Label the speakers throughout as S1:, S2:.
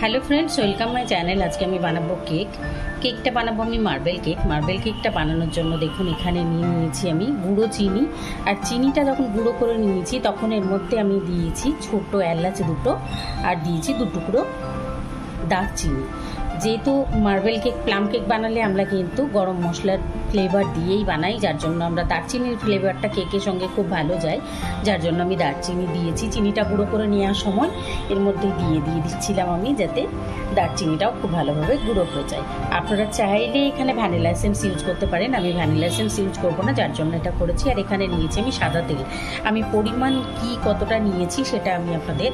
S1: Hello friends welcome my channel. आज के আমি বানাবো কেকটা বানাবো আমি মার্বেল কেকটা বানানোর জন্য দেখুন এখানে নিয়েছি আমি গুঁড়ো চিনি। আর চিনিটা যখন গুঁড়ো করে নিয়েছি তখন এর মধ্যে আমি দিয়েছি ছোট এলাচ দুটো আর দিয়েছি দু টুকরো দারচিনি। যেহেতু মার্বেল কেক প্লাম কেক বানালে আমরা কিন্তু গরম মশলার ফ্লেভার দিয়েই বানাই, যার জন্য আমরা দারচিনির ফ্লেভারটা কেকের সঙ্গে খুব ভালো যায়, যার জন্য আমি দারচিনি দিয়েছি। চিনিটা গুঁড়ো করে নেওয়ার সময় এর মধ্যে দিয়ে দিচ্ছিলাম আমি, যাতে দারচিনিটাও খুব ভালোভাবে গুঁড়ো হয়ে যায়। আপনারা চাইলে এখানে ভ্যানিলা এসেন্স ইউজ করতে পারেন, আমি ভ্যানিলা এসেন্স ইউজ করবো না, যার জন্য এটা করেছি। আর এখানে নিয়েছি আমি সাদা তেল। আমি পরিমাণ কি কতটা নিয়েছি সেটা আমি আপনাদের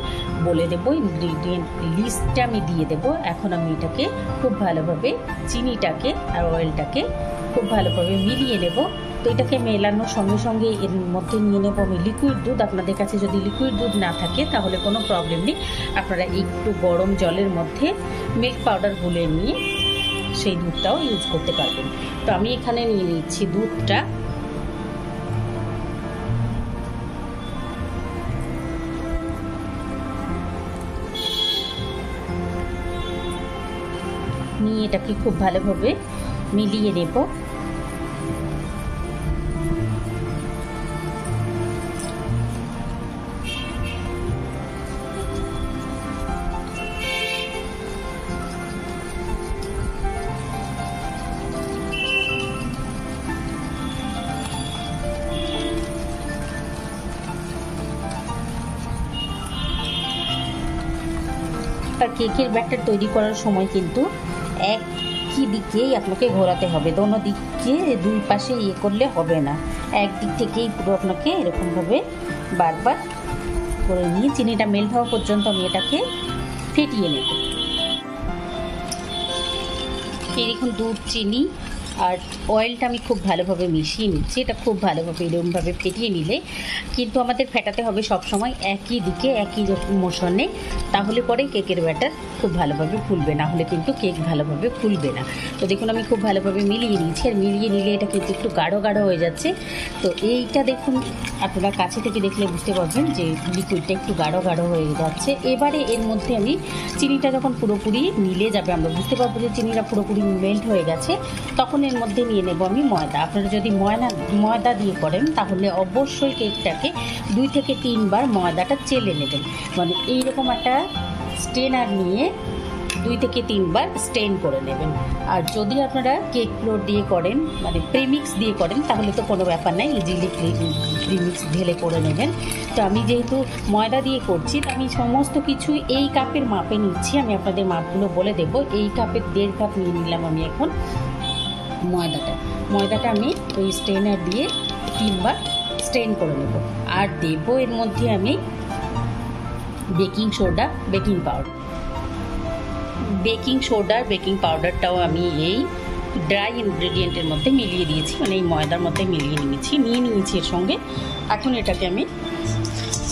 S1: বলে দেবো, ইনগ্রিডিয়েন্ট লিস্টটা আমি দিয়ে দেবো। এখন আমি এটাকে খুব ভালোভাবে চিনিটাকে আর অয়েলটাকে খুব ভালোভাবে মিলিয়ে নেব। তো এটাকে মেলানোর সঙ্গে সঙ্গে এর মধ্যে নিয়ে নেব আমি লিকুইড দুধ। আপনাদের কাছে যদি লিকুইড দুধ না থাকে তাহলে কোনো প্রবলেম নেই, আপনারা একটু গরম জলের মধ্যে মিল্ক পাউডার গুলে নিয়ে সেই দুধটাও ইউজ করতে পারবেন। তো আমি এখানে নিয়ে নিচ্ছি দুধটা। নিয়ে এটাকে খুব ভালোভাবে মিলিয়ে নেব। আর কেকের ব্যাটার তৈরি করার সময় কিন্তু একই দিকেই আপনাকে ঘোরাতে হবে, দোনো দিকে দুই পাশে করলে হবে না, একদিক থেকেই পুরো আপনাকে এরকমভাবে বারবার করে নিয়ে চিনিটা মেল্ট হওয়া পর্যন্ত আমি এটাকে ফেটিয়ে নেব। এই দেখুন দুধ, চিনি আর অয়েলটা আমি খুব ভালোভাবে মিশিয়ে নিচ্ছি। এটা খুব ভালোভাবে এরকমভাবে ফেটিয়ে নিলে কিন্তু আমাদের ফেটাতে হবে সবসময় একই দিকে একই মোশনে, তাহলে পরে কেকের ব্যাটার খুব ভালোভাবে ফুলবে, না হলে কিন্তু কেক ভালোভাবে ফুলবে না। তো দেখুন আমি খুব ভালোভাবে মিলিয়ে নিয়েছি, আর মিলিয়ে নিলে এটা কিন্তু একটু গাঢ় হয়ে যাচ্ছে। তো এইটা দেখুন আপনারা কাছে থেকে দেখলে বুঝতে পারবেন যে লিকুইডটা একটু গাঢ় হয়ে যাচ্ছে। এবারে এর মধ্যে আমি চিনিটা যখন পুরোপুরি মিলে যাবে, আমরা বুঝতে পারবো যে চিনিটা পুরোপুরি মেল্ট হয়ে গেছে, তখন এর মধ্যে নিয়ে নেব আমি ময়দা। আপনারা যদি ময়দা দিয়ে করেন তাহলে অবশ্যই কেকটাকে 2 থেকে 3 বার ময়দাটা চেলে নেবেন, মানে এইরকম একটা স্টেনার নিয়ে 2 থেকে 3 বার স্টেন করে নেবেন। আর যদি আপনারা কেক ফ্লোর দিয়ে করেন, মানে প্রিমিক্স দিয়ে করেন, তাহলে তো কোনো ব্যাপার নাই, ইজিলি প্রিমিক্স ঢেলে করে নেবেন। তো আমি যেহেতু ময়দা দিয়ে করছি, তো আমি সমস্ত কিছু এই কাপের মাপে নিচ্ছি। আমি আপনাদের মাপগুলো বলে দেব। এই কাপের 1.5 কাপ নিয়ে নিলাম আমি এখন ময়দাটা আমি ওই স্টেনার দিয়ে 3 বার স্টেন করে নেব। আর দেব এর মধ্যে আমি বেকিং পাউডারটাও আমি এই ড্রাই ইনগ্রেডিয়েন্টের মধ্যে মিলিয়ে দিয়েছি, মানে এই ময়দার মধ্যে মিলিয়ে নিয়েছি এর সঙ্গে। এখন এটাকে আমি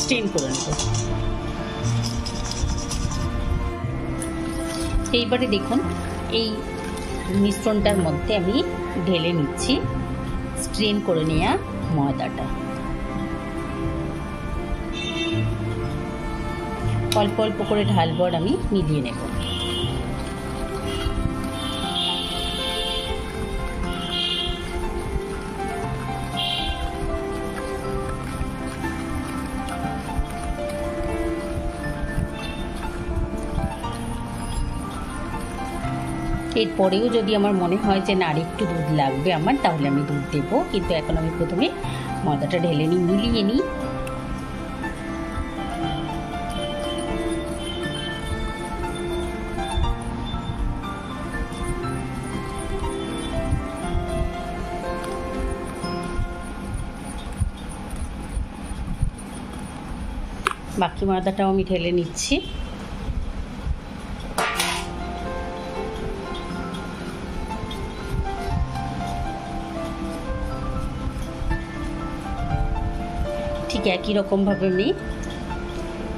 S1: স্টেন করে নেব। এইবারে দেখুন এই মিশ্রণটার মধ্যে আমি ঢেলে নিচ্ছি স্ট্রেন করে নেওয়া ময়দাটা। অল্প অল্প করে ঢালবো আর আমি মিলিয়ে নেব। এরপরেও যদি আমার মনে হয় যে না আর একটু দুধ লাগবে আমার, তাহলে আমি দুধ দেবো, কিন্তু এখন আমি প্রথমে ময়দাটা ঢেলে নিই, মিলিয়ে নিই। বাকি ময়দাটাও আমি ঢেলে নিচ্ছি। ঠিক একই রকমভাবে আমি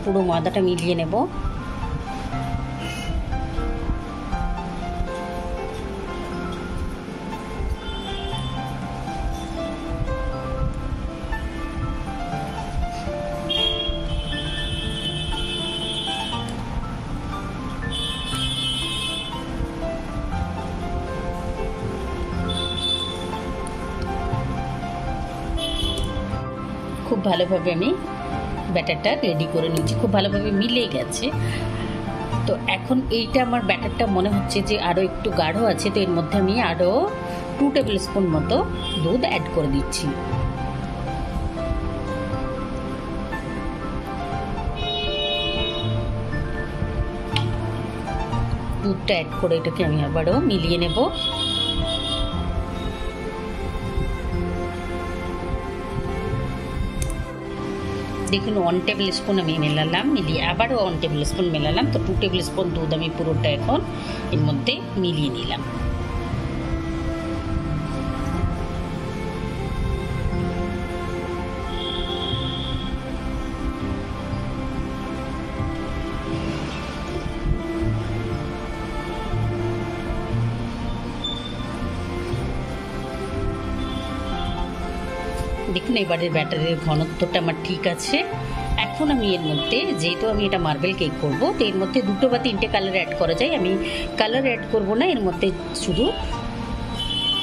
S1: পুরো ময়দাটা মিলিয়ে নেব। খুব ভালোভাবে আমি ব্যাটারটা রেডি করে নিচ্ছি, খুব ভালোভাবে মিলে গেছে। তো এখন এইটা আমার ব্যাটারটা মনে হচ্ছে যে আরও একটু গাঢ় আছে, তো এর মধ্যে আমি আরও 2 টেবিল স্পুন মতো দুধ অ্যাড করে দিচ্ছি। দুধটা অ্যাড করে এটাকে আমি আবারও মিলিয়ে নেব। দেখুন 1 টেবিল স্পুন আমি মেলালাম, মিলিয়ে আবারও 1 টেবিল স্পুন মেলালাম, তো 2 টেবিল স্পুন দুধ আমি পুরোটা এখন এর মধ্যে মিলিয়ে নিলাম। দেখুন এবারের ব্যাটারের ঘনত্বটা আমার ঠিক আছে। এখন আমি এর মধ্যে, যেহেতু আমি এটা মার্বেল কেক করব, তো এর মধ্যে 2 বা 3টে কালার অ্যাড করা যায়। আমি কালার অ্যাড করব না, এর মধ্যে শুধু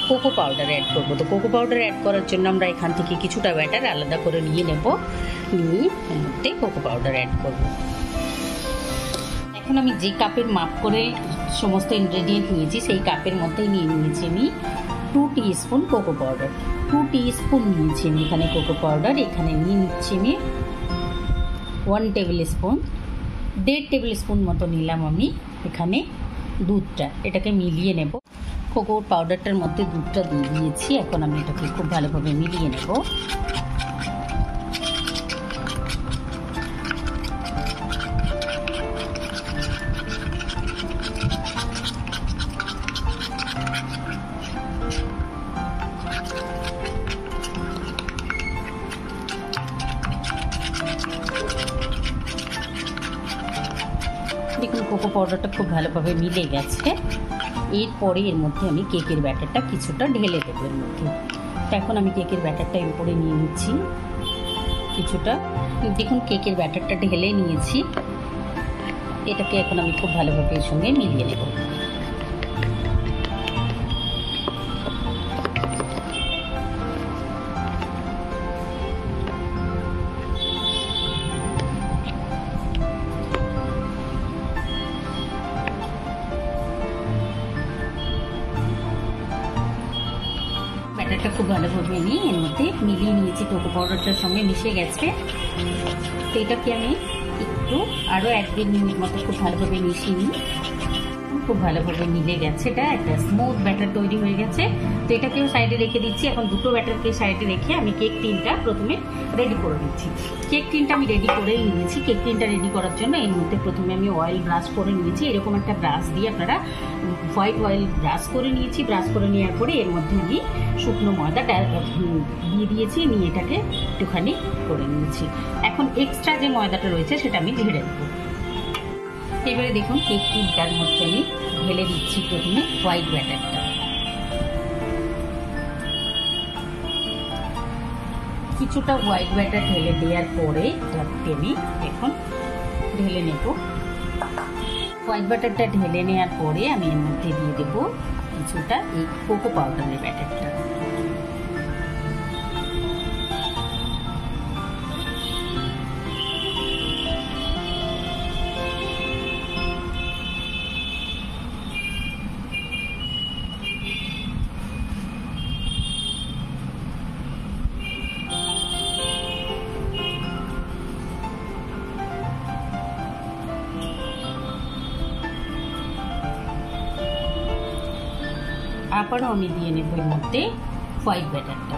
S1: কোকো পাউডার অ্যাড করব। তো কোকো পাউডার অ্যাড করার জন্য আমরা এখান থেকে কিছুটা ব্যাটার আলাদা করে নিয়ে নেব, নিয়ে এর মধ্যে কোকো পাউডার অ্যাড করব। এখন আমি যে কাপের মাপ করে সমস্ত ইনগ্রেডিয়েন্ট নিয়েছি, সেই কাপের মধ্যেই নিয়ে নিয়েছি আমি 2 টিস্পুন কোকো পাউডার। 2 টিস্পুন নিয়েছি আমি এখানে কোকো পাউডার। এখানে নিয়ে নিচ্ছি আমি 1 টেবিল স্পুন, 1.5 টেবিল স্পুন মতো নিলাম আমি এখানে দুধটা। এটাকে মিলিয়ে নেব। কোকো পাউডারটার মধ্যে দুধটা দিয়ে দিয়েছি, এখন আমি এটাকে খুব ভালোভাবে মিলিয়ে নেব। দেখুন কোকো পাউডারটা খুব ভালোভাবে মিলে গেছে। এরপরে এর মধ্যে আমি কেকের ব্যাটারটা কিছুটা ঢেলে দেবো এর মধ্যে। তো এখন আমি কেকের ব্যাটারটা এর উপরে নিয়ে নিচ্ছি কিছুটা। দেখুন কেকের ব্যাটারটা ঢেলে নিয়েছি, এটাকে এখন আমি খুব ভালোভাবে এর সঙ্গে মিলিয়ে নেব। ব্যাটারটা খুব ভালোভাবে নিয়ে এর মধ্যে মিলিয়ে নিয়েছি, কোকো পাউডারটার সঙ্গে মিশে গেছে। তো এটাকে আমি একটু আরও 1-1.5 মিনিট মতো খুব ভালোভাবে মিশিয়ে নিই। খুব ভালোভাবে মিলে গেছে, এটা একটা স্মুথ ব্যাটার তৈরি হয়ে গেছে। তো এটাকেও সাইডে রেখে দিচ্ছি। এখন দুটো ব্যাটারকে সাইডে রেখে আমি কেক টিনটা প্রথমে রেডি করে দিচ্ছি। কেক টিনটা আমি রেডি করেই নিয়েছি। কেক টিনটা রেডি করার জন্য এর মধ্যে প্রথমে আমি অয়েল ব্রাশ করে নিয়েছি। এরকম একটা ব্রাশ দিয়ে আপনারা হোয়াইট অয়েল ব্রাশ করে নিয়েছি। ব্রাশ করে নেওয়ার পরে এর মধ্যে আমি শুকনো ময়দাটা দিয়ে দিয়েছি, নিয়ে এটাকে একটুখানি করে নিয়েছি। এখন এক্সট্রা যে ময়দাটা রয়েছে সেটা আমি ঝেড়ে দেবো। এবারে দেখুন কেক টিনটার মধ্যে আমি ঢেলে দিচ্ছি প্রথমে হোয়াইট ব্যাটারটা। কিছুটা হোয়াইট ব্যাটার ঢেলে দেওয়ার পরে এটাকে আমি এখন ঢেলে নেব। হোয়াইট ব্যাটারটা ঢেলে নেওয়ার পরে আমি এর মধ্যে দিয়ে দেবো কিছুটা এই কোকো পাউডারের ব্যাটারটা। আবারও আমি দিয়ে নেব এর মধ্যে হোয়াইট ব্যাটারটা।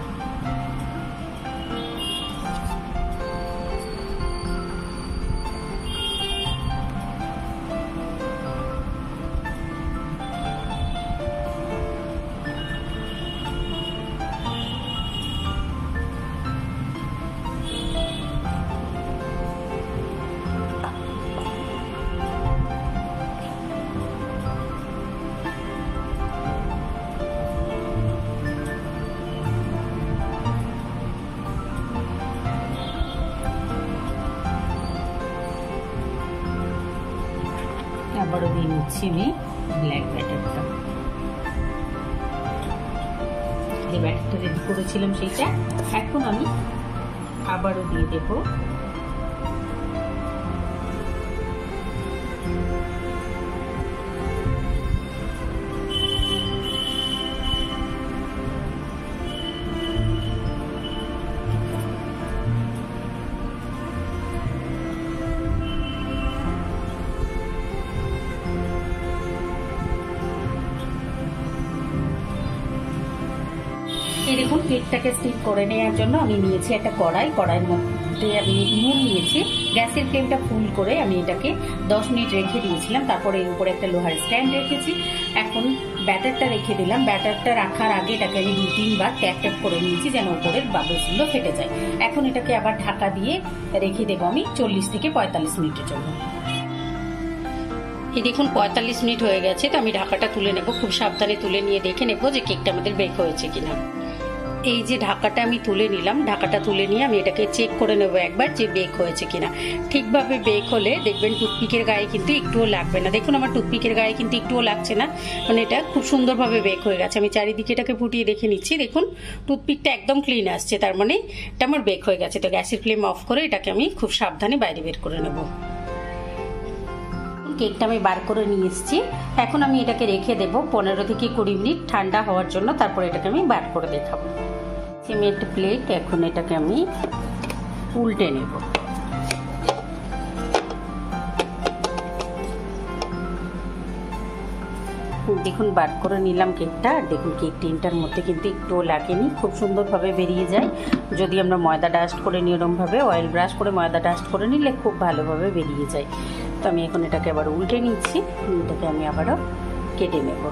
S1: আবারও দিয়ে নিচ্ছি আমি ব্ল্যাক ব্যাটারটা। যে ব্যাটারটা রেডি করেছিলাম সেইটা এখন আমি আবারও দিয়ে দেব। এই দেখুন কেকটাকে স্টিক করে নেওয়ার জন্য আমি নিয়েছি একটা কড়াইয়ের মধ্যে আমি নুন নিয়েছি। গ্যাসের ফ্লেমটা ফুল করে আমি এটাকে 10 মিনিট রেখে দিয়েছিলাম। তারপরে এর উপরে একটা লোহার স্ট্যান্ড রেখেছি। এখন ব্যাটারটা রেখে দিলাম। ব্যাটারটা রাখার আগে এটাকে আমি 2-3 বার ট্যাপ ট্যাপ করে নিয়েছি যেন উপরের বাবলসগুলো ফেটে যায়। এখন এটাকে আবার ঢাকা দিয়ে রেখে দেবো আমি 40 থেকে 45 মিনিটের জন্য। এই দেখুন 45 মিনিট হয়ে গেছে, তো আমি ঢাকাটা তুলে নেব। খুব সাবধানে তুলে নিয়ে দেখে নেব যে কেকটা আমাদের বেক হয়েছে কিনা। এই যে ঢাকাটা আমি তুলে নিলাম, ঢাকাটা তুলে নিয়ে আমি এটাকে চেক করে নেব একবার যে বেক হয়েছে কিনা। ঠিকভাবে বেক হলে দেখবেন টুথপিকের গায়ে কিন্তু একটুও লাগবে না। দেখুন আমার টুথপিকের গায়ে কিন্তু একটুও লাগছে না, মানে এটা খুব সুন্দরভাবে বেক হয়ে গেছে। আমি চারিদিকে এটাকে ফুটিয়ে দেখে নিচ্ছি, দেখুন টুথপিকটা একদম ক্লিন আসছে, তার মানে এটা আমার বেক হয়ে গেছে। তো গ্যাসের ফ্লেম অফ করে এটাকে আমি খুব সাবধানে বাইরে বের করে নেব। কেকটা আমি বার করে নিয়ে এসেছি। এখন আমি এটাকে রেখে দেব 15 থেকে 20 মিনিট ঠান্ডা হওয়ার জন্য। তারপর এটাকে আমি বার করে দেখাবো। সিমেন্ট প্লেট, এখন এটাকে আমি উল্টে নেব। দেখুন বার করে নিলাম কেকটা। আর দেখুন কেক টিনটার মধ্যে কিন্তু একটুও লাগেনি, খুব সুন্দরভাবে বেরিয়ে যায়। যদি আমরা ময়দা ডাস্ট করে নিই এরকমভাবে, অয়েল ব্রাশ করে ময়দা ডাস্ট করে নিলে খুব ভালোভাবে বেরিয়ে যায়। তো আমি এখন এটাকে আবার উল্টে নিচ্ছি। এটাকে আমি আবারও কেটে নেব।